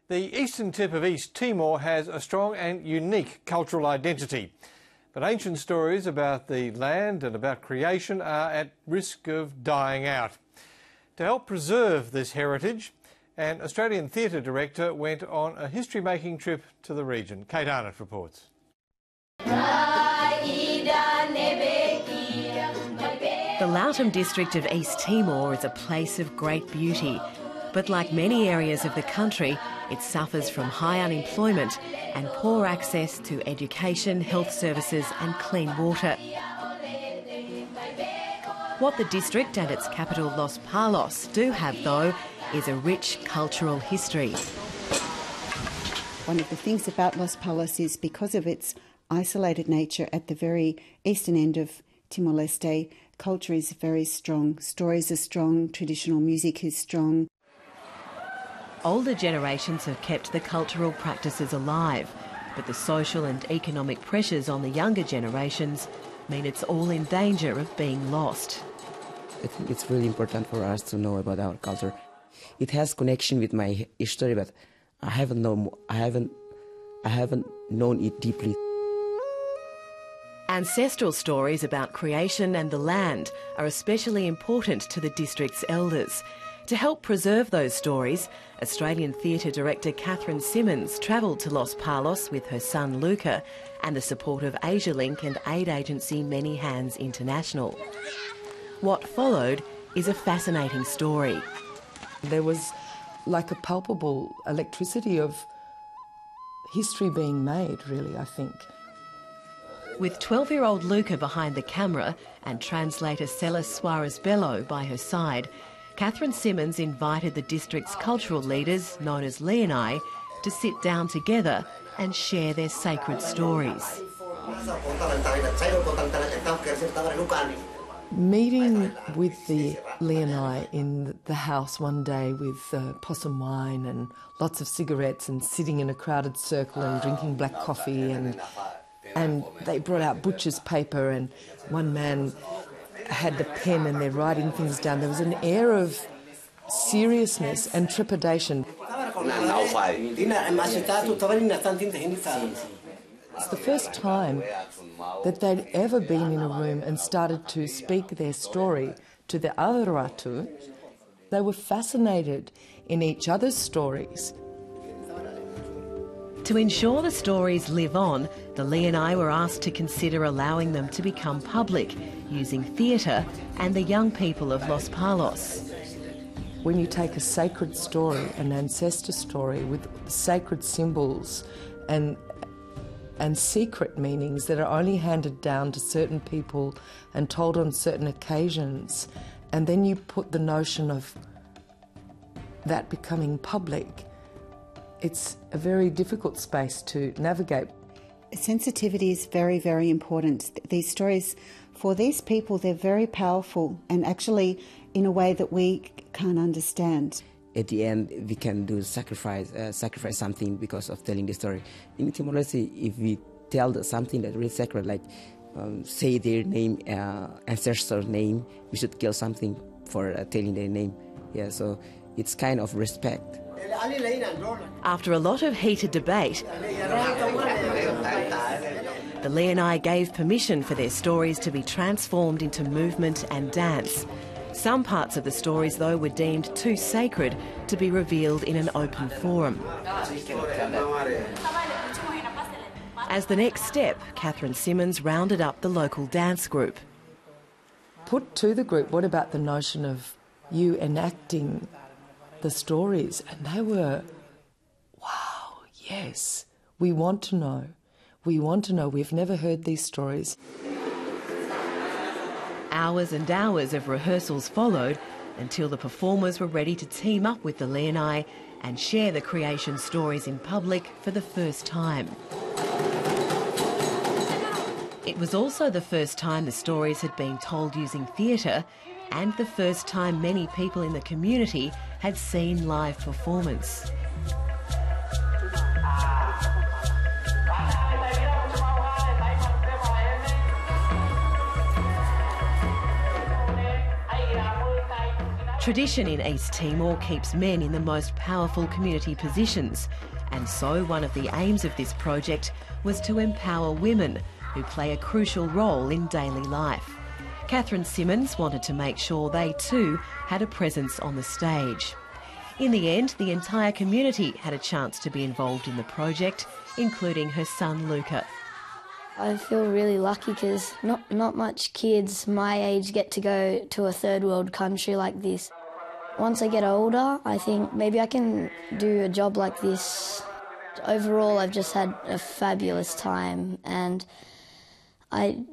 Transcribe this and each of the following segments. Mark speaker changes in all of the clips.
Speaker 1: The eastern tip of East Timor has a strong and unique cultural identity. But ancient stories about the land and about creation are at risk of dying out. To help preserve this heritage, an Australian theatre director went on a history-making trip to the region. Kate Arnott reports.
Speaker 2: The Loutham district of East Timor is a place of great beauty. But like many areas of the country, it suffers from high unemployment and poor access to education, health services and clean water. What the district and its capital Los Palos do have, though, is a rich cultural history.
Speaker 3: One of the things about Los Palos is because of its isolated nature at the very eastern end of Timor-Leste, culture is very strong, stories are strong, traditional music is strong.
Speaker 2: Older generations have kept the cultural practices alive, but the social and economic pressures on the younger generations mean it's all in danger of being lost.
Speaker 4: I think it's really important for us to know about our culture. It has connection with my history, but I haven't known it deeply.
Speaker 2: Ancestral stories about creation and the land are especially important to the district's elders. To help preserve those stories, Australian theatre director Catherine Simmons travelled to Los Palos with her son Luca and the support of AsiaLink and aid agency Many Hands International. What followed is a fascinating story.
Speaker 5: There was like a palpable electricity of history being made, really, I think.
Speaker 2: With 12-year-old Luca behind the camera and translator Celis Suarez Bello by her side, Catherine Simmons invited the district's cultural leaders, known as Leonai, to sit down together and share their sacred stories.
Speaker 5: Meeting with the Leonai in the house one day with possum wine and lots of cigarettes and sitting in a crowded circle and drinking black coffee and they brought out butcher's paper and one man had the pen and they're writing things down. There was an air of seriousness and trepidation. It's the first time that they'd ever been in a room and started to speak their story to the other Ratu. They were fascinated in each other's stories.
Speaker 2: To ensure the stories live on, the Leonai were asked to consider allowing them to become public, using theatre and the young people of Los Palos.
Speaker 5: When you take a sacred story, an ancestor story with sacred symbols and secret meanings that are only handed down to certain people and told on certain occasions, and then you put the notion of that becoming public, it's a very difficult space to navigate.
Speaker 3: Sensitivity is very, very important. These stories, for these people, they're very powerful and actually in a way that we can't understand.
Speaker 4: At the end, we can do sacrifice something because of telling the story. In Timor-Leste, if we tell something that's really sacred, like say their name, ancestor name, we should kill something for telling their name. Yeah, so it's kind of respect.
Speaker 2: After a lot of heated debate, the Leonai gave permission for their stories to be transformed into movement and dance. Some parts of the stories, though, were deemed too sacred to be revealed in an open forum. As the next step, Catherine Simmons rounded up the local dance group.
Speaker 5: Put to the group, what about the notion of you enacting the stories? And they were, wow, yes, we want to know. We want to know. We've never heard these stories.
Speaker 2: Hours and hours of rehearsals followed until the performers were ready to team up with the Leonai and share the creation stories in public for the first time. It was also the first time the stories had been told using theatre and the first time many people in the community had seen live performance. Tradition in East Timor keeps men in the most powerful community positions, and so one of the aims of this project was to empower women who play a crucial role in daily life. Catherine Simmons wanted to make sure they too had a presence on the stage. In the end, the entire community had a chance to be involved in the project, including her son Luca.
Speaker 6: I feel really lucky because not much kids my age get to go to a third world country like this. Once I get older, I think maybe I can do a job like this. Overall, I've just had a fabulous time, and I'm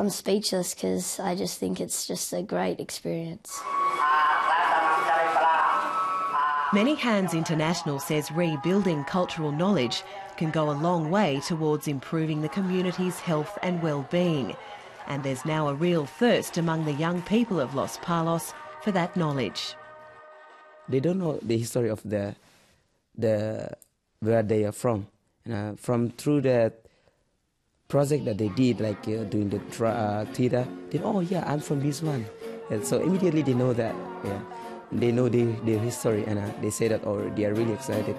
Speaker 6: speechless because I just think it's just a great experience.
Speaker 2: Many Hands International says rebuilding cultural knowledge can go a long way towards improving the community's health and well-being. And there's now a real thirst among the young people of Los Palos for that knowledge.
Speaker 4: They don't know the history of the where they are from. Through the project that they did, like doing the theater, they oh yeah, I'm from this one. And so immediately they know that, yeah. They know their history, and they say that, or they are really excited.